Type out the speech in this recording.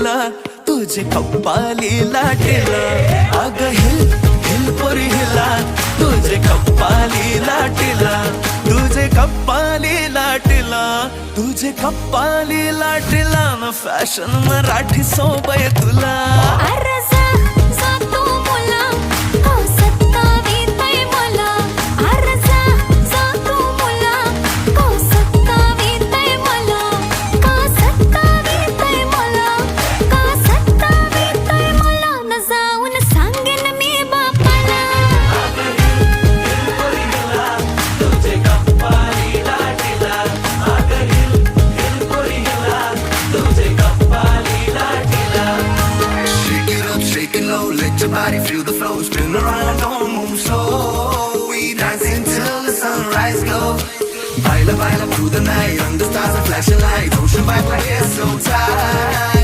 लाटीला तुझे कप्पाली लाटीला अग hill hill पोरी हिला तुझे कप्पाली लाटीला तुझे कप्पाली लाटीला तुझे कप्पाली लाटीला न फॅशन मराठी सोबय तुला Let your body feel the flow, spin around, don't move slow. We dancing till the sunrise glow. Baila, baila through the night, under stars and flashing lights. Ocean vibe like it's so tight.